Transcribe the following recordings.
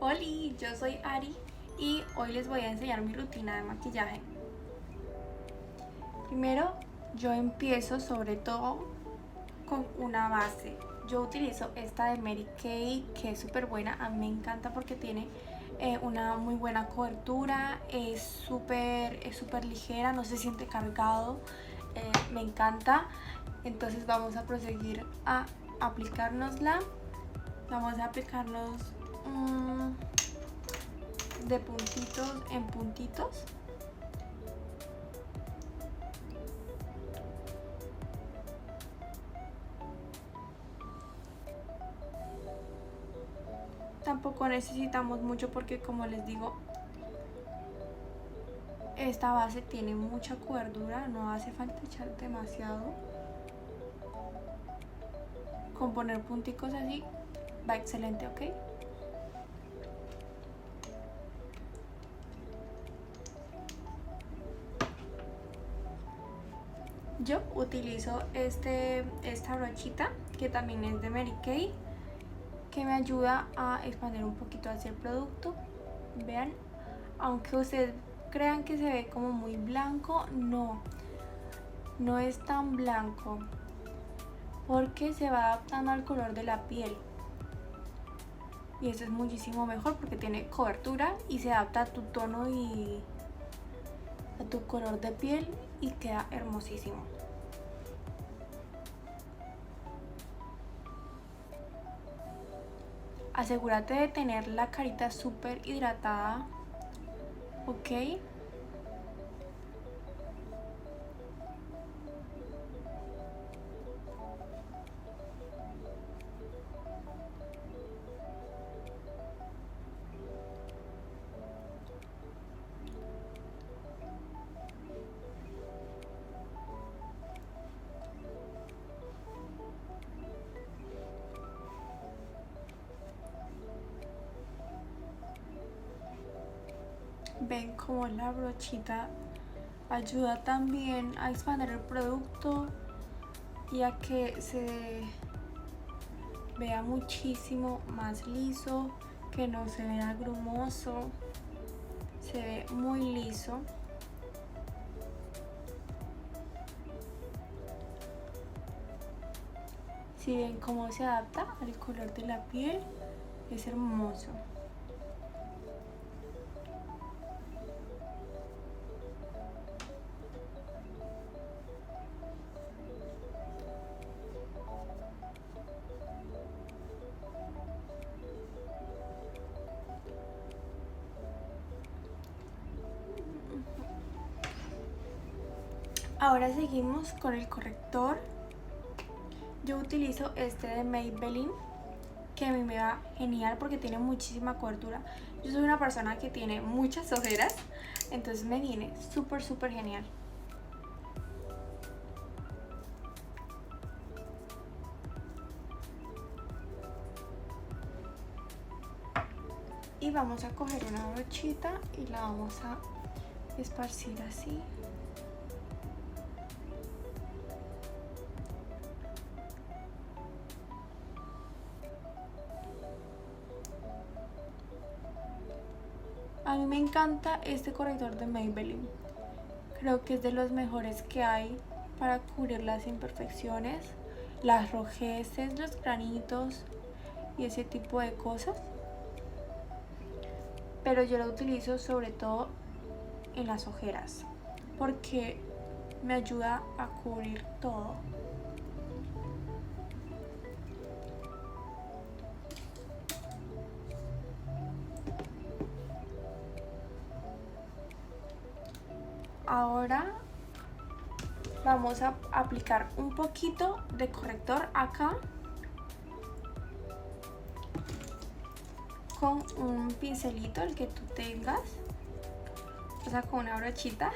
Hola, yo soy Ari y hoy les voy a enseñar mi rutina de maquillaje. Primero, yo empiezo sobre todo con una base. Yo utilizo esta de Mary Kay, que es súper buena. A mí me encanta porque tiene una muy buena cobertura, es súper ligera, no se siente cargado, me encanta. Entonces vamos a proseguir a aplicárnosla. Vamos a aplicarnos de puntitos en puntitos. Tampoco necesitamos mucho porque, como les digo, esta base tiene mucha cobertura, no hace falta echar demasiado. Con poner punticos así va excelente, ¿ok? Yo utilizo esta brochita que también es de Mary Kay, que me ayuda a expandir un poquito hacia el producto. Vean, aunque ustedes crean que se ve como muy blanco, no es tan blanco porque se va adaptando al color de la piel. Y eso es muchísimo mejor porque tiene cobertura y se adapta a tu tono y a tu color de piel y queda hermosísimo. Asegúrate de tener la carita súper hidratada, ¿ok? Ven como la brochita ayuda también a expandir el producto y a que se vea muchísimo más liso, que no se vea grumoso, se ve muy liso. Si ven cómo se adapta al color de la piel, es hermoso. Ahora seguimos con el corrector. Yo utilizo este de Maybelline, que a mí me va genial porque tiene muchísima cobertura. Yo soy una persona que tiene muchas ojeras, entonces me viene súper genial. Y vamos a coger una brochita y la vamos a esparcir así. A mí me encanta este corrector de Maybelline. Creo que es de los mejores que hay para cubrir las imperfecciones, las rojeces, los granitos y ese tipo de cosas. Pero yo lo utilizo sobre todo en las ojeras porque me ayuda a cubrir todo. Ahora vamos a aplicar un poquito de corrector acá con un pincelito, el que tú tengas, o sea, con una brochita.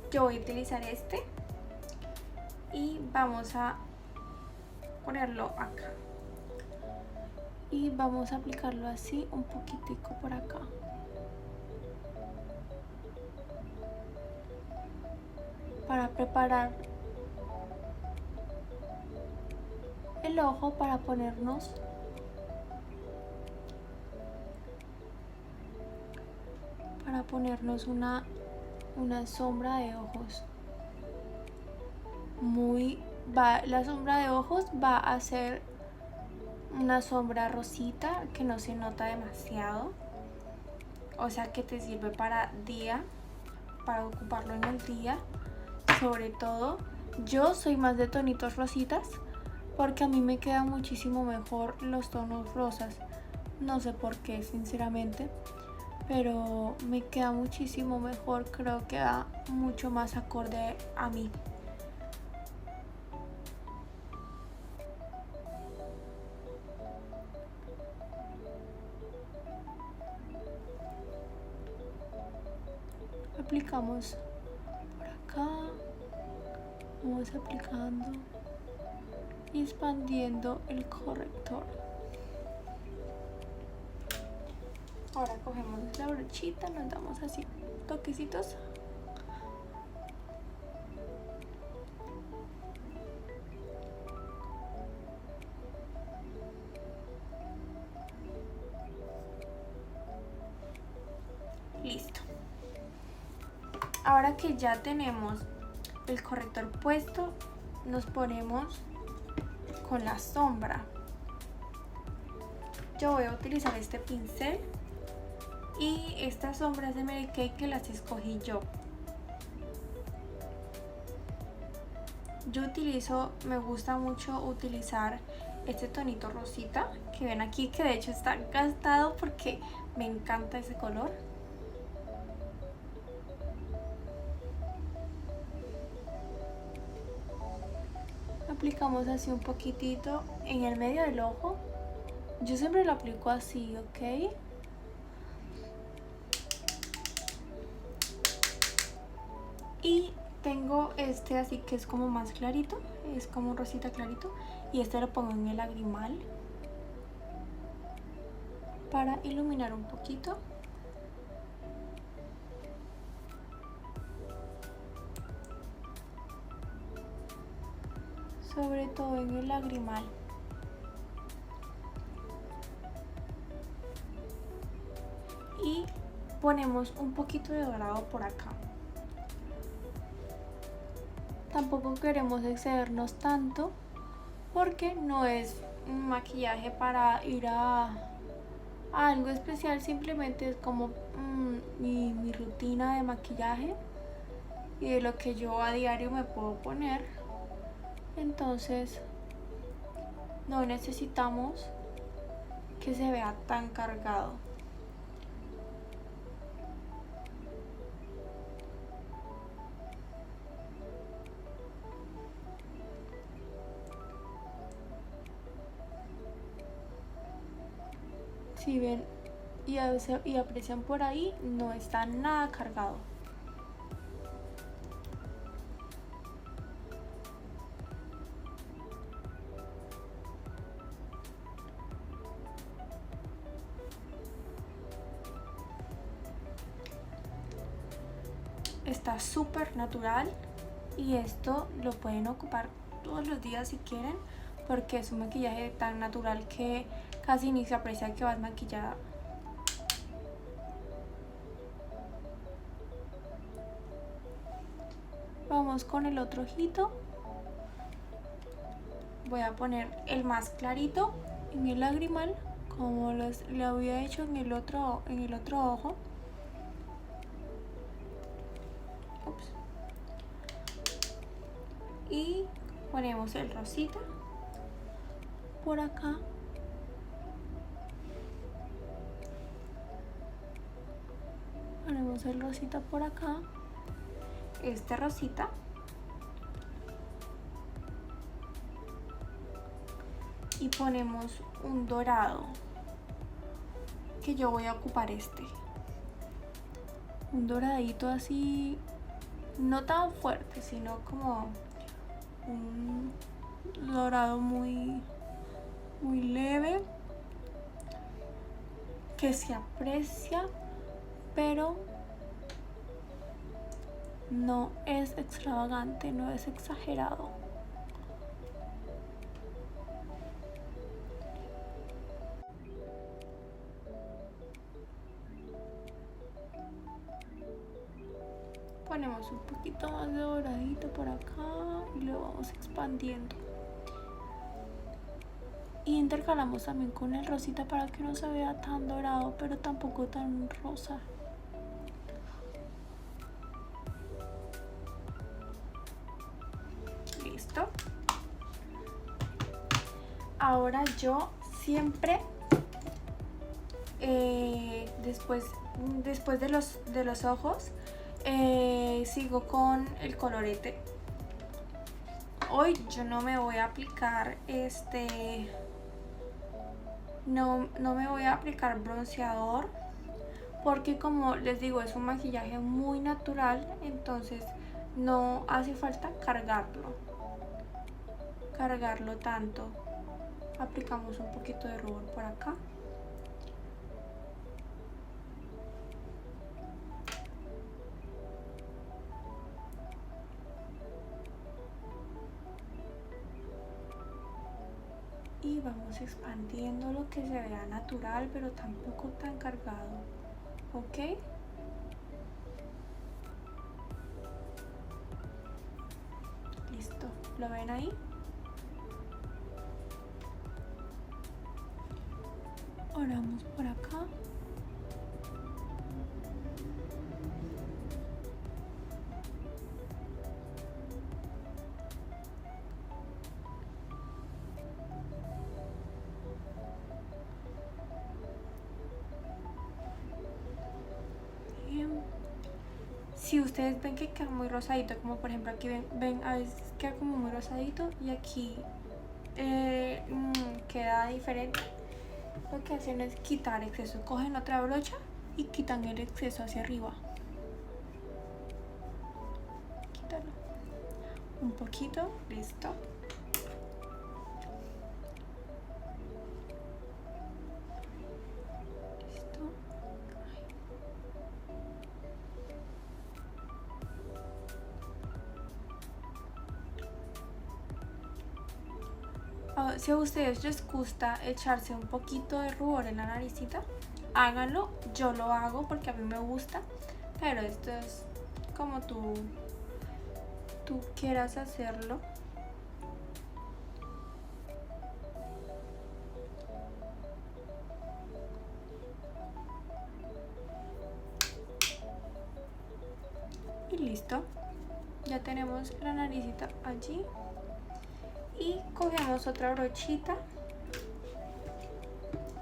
Yo voy a utilizar este y vamos a ponerlo acá y vamos a aplicarlo así un poquitico por acá. Para preparar el ojo para ponernos para ponernos una sombra de ojos. La sombra de ojos va a ser una sombra rosita que no se nota demasiado, o sea que te sirve para ocuparlo en el día. Sobre todo yo soy más de tonitos rositas porque a mí me quedan muchísimo mejor los tonos rosas, no sé por qué sinceramente, pero me queda muchísimo mejor, creo que da mucho más acorde a mí. Aplicamos por acá, vamos aplicando y expandiendo el corrector. Ahora cogemos la brochita, nos damos así toquecitos. Listo. Ahora que ya tenemos el corrector puesto, nos ponemos con la sombra. Yo voy a utilizar este pincel y estas sombras de Mary Kay que las escogí yo. Me gusta mucho utilizar este tonito rosita que ven aquí, que de hecho está gastado porque me encanta ese color. Aplicamos así un poquitito en el medio del ojo. Yo siempre lo aplico así, ¿ok? Y tengo este así que es como más clarito, es como un rosita clarito, y este lo pongo en el lagrimal para iluminar un poquito. Sobre todo en el lagrimal. Y ponemos un poquito de dorado por acá. Tampoco queremos excedernos tanto porque no es un maquillaje para ir a algo especial, simplemente es como mi rutina de maquillaje y de lo que yo a diario me puedo poner. Entonces no necesitamos que se vea tan cargado. Si ven y aprecian por ahí, no está nada cargado. Está súper natural y esto lo pueden ocupar todos los días si quieren, porque es un maquillaje tan natural que casi ni se aprecia que vas maquillada. Vamos con el otro ojito. Voy a poner el más clarito en el lagrimal, como lo había hecho en el otro ojo. Ups. Y ponemos el rosita por acá. Ponemos el rosita por acá. Este rosita. Y ponemos un dorado, que yo voy a ocupar un doradito así, no tan fuerte, sino como un dorado muy leve, que se aprecia, pero no es extravagante, no es exagerado. ponemos un poquito más de doradito por acá y lo vamos expandiendo. Y intercalamos también con el rosita para que no se vea tan dorado, pero tampoco tan rosa. Listo. Ahora yo siempre después de los ojos sigo con el colorete. Hoy yo no me voy a aplicar no me voy a aplicar bronceador, porque como les digo es un maquillaje muy natural, entonces no hace falta cargarlo tanto. Aplicamos un poquito de rubor por acá. Y vamos expandiendo lo que se vea natural, pero tampoco tan cargado. ¿Ok? Listo. ¿Lo ven ahí? Ahora vamos por acá. Si ustedes ven que queda muy rosadito, como por ejemplo aquí ven a veces queda como muy rosadito y aquí queda diferente, lo que hacen es quitar exceso. Cogen otra brocha y quitan el exceso hacia arriba. Quítalo un poquito, listo. Si a ustedes les gusta echarse un poquito de rubor en la naricita, háganlo. Yo lo hago porque a mí me gusta, pero esto es como tú quieras hacerlo. Y listo, ya tenemos la naricita allí. Y cogemos otra brochita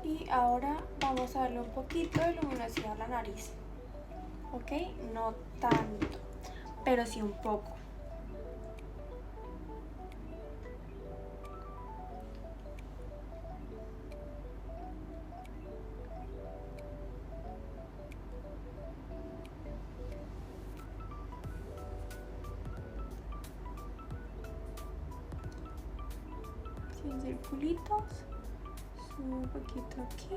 y ahora vamos a darle un poquito de luminosidad a la nariz. ¿Ok? No tanto, pero sí un poco. Sin circulitos, subo un poquito aquí.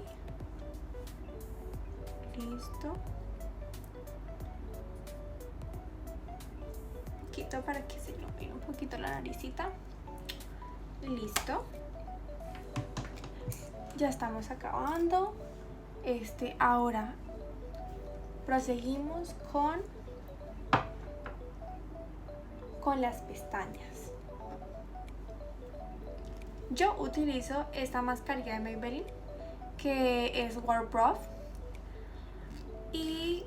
Listo. Un poquito para que se ilumine un poquito la naricita. Listo. Ya estamos acabando. Ahora proseguimos con las pestañas. Yo utilizo esta mascarilla de Maybelline que es Waterproof y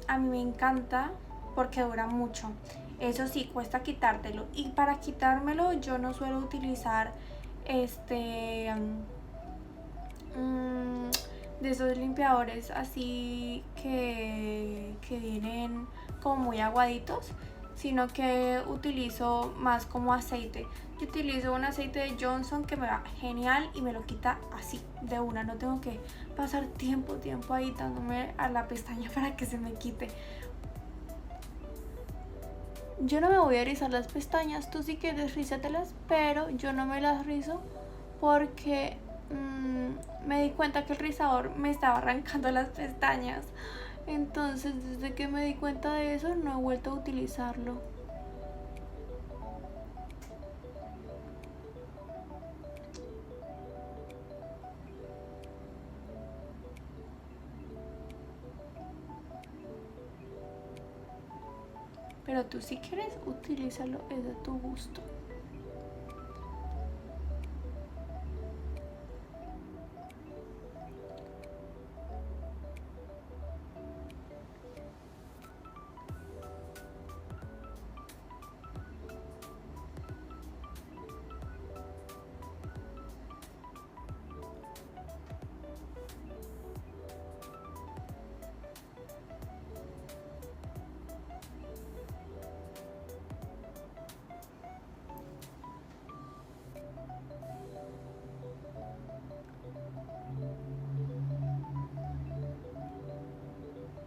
a mí me encanta porque dura mucho. Eso sí, cuesta quitártelo, y para quitármelo yo no suelo utilizar de esos limpiadores así que vienen como muy aguaditos, sino que utilizo más como aceite. Yo utilizo un aceite de Johnson que me va genial y me lo quita así de una. No tengo que pasar tiempo ahí dándome a la pestaña para que se me quite. Yo no me voy a rizar las pestañas, tú si quieres rízatelas, pero yo no me las rizo porque me di cuenta que el rizador me estaba arrancando las pestañas. Entonces desde que me di cuenta de eso no he vuelto a utilizarlo. pero tú si quieres utilízalo, es de tu gusto.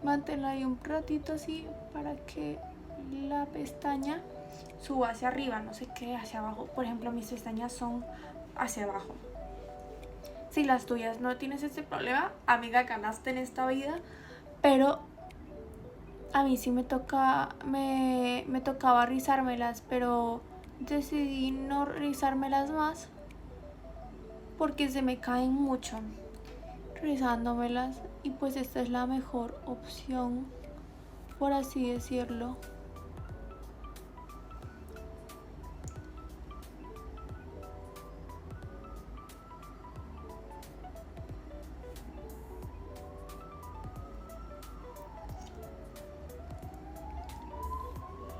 Manténlo ahí un ratito así para que la pestaña suba hacia arriba, no se quede hacia abajo. Por ejemplo, mis pestañas son hacia abajo. Si las tuyas no tienes este problema, amiga, ganaste en esta vida. Pero a mí sí me tocaba rizármelas, pero decidí no rizármelas más porque se me caen mucho rizándomelas, y pues esta es la mejor opción, por así decirlo.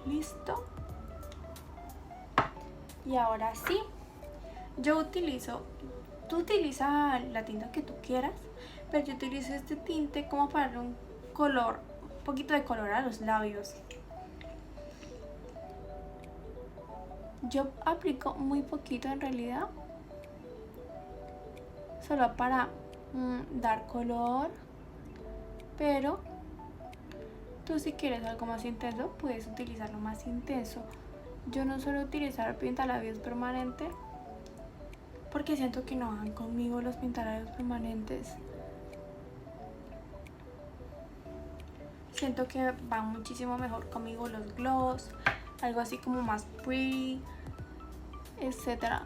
Listo. Y ahora sí, yo utilizo, tú utilizas la tinta que tú quieras, pero yo utilizo este tinte como para darle un color, un poquito de color a los labios. Yo aplico muy poquito en realidad, solo para dar color, pero tú si quieres algo más intenso puedes utilizarlo más intenso. Yo no suelo utilizar pintalabios permanente porque siento que no van conmigo los pintalabios permanentes. Siento que van muchísimo mejor conmigo los gloss, algo así como más pretty, etcétera.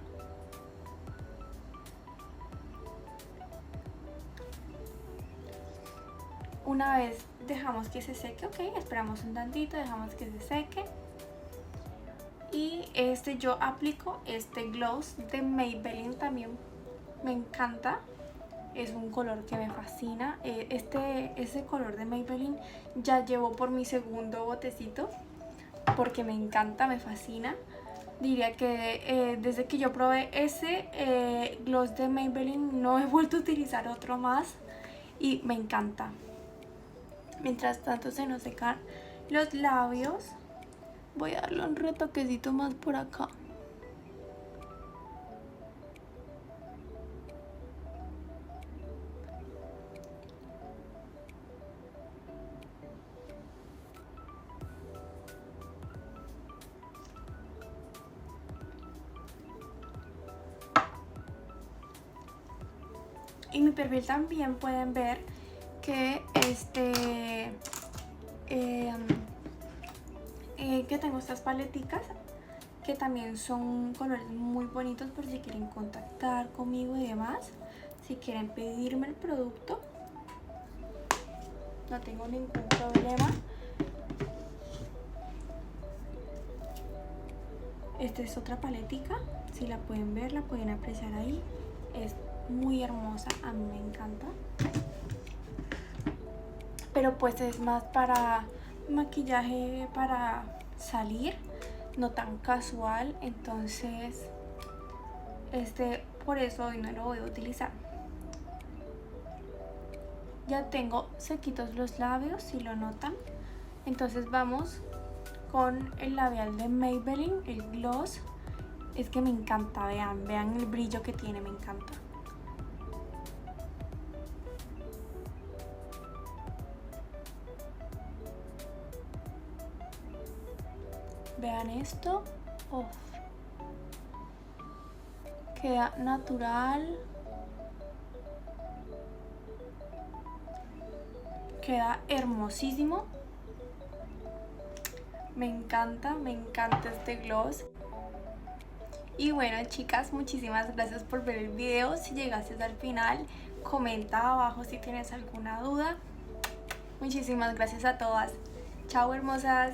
Una vez dejamos que se seque, ok, esperamos un tantito, dejamos que se seque. Y yo aplico este gloss de Maybelline, también me encanta. Es un color que me fascina. Ese color de Maybelline ya llevo por mi segundo botecito porque me encanta, me fascina. Diría que desde que yo probé ese gloss de Maybelline no he vuelto a utilizar otro más y me encanta. Mientras tanto se nos secan los labios, voy a darle un retoquecito más por acá. En mi perfil también pueden ver que que tengo estas paleticas que también son colores muy bonitos por si quieren contactar conmigo y demás. Si quieren pedirme el producto, no tengo ningún problema. Esta es otra paletica, si la pueden ver, la pueden apreciar ahí. Es muy hermosa, a mí me encanta. Pero pues es más para maquillaje para salir, no tan casual, entonces por eso hoy no lo voy a utilizar. Ya tengo sequitos los labios, si lo notan. Entonces vamos con el labial de Maybelline, el gloss. Es que me encanta, vean el brillo que tiene, me encanta. Vean esto, uf, queda natural, queda hermosísimo. Me encanta este gloss. Y bueno, chicas, muchísimas gracias por ver el video. Si llegaste al final, comenta abajo si tienes alguna duda. Muchísimas gracias a todas. Chao, hermosas.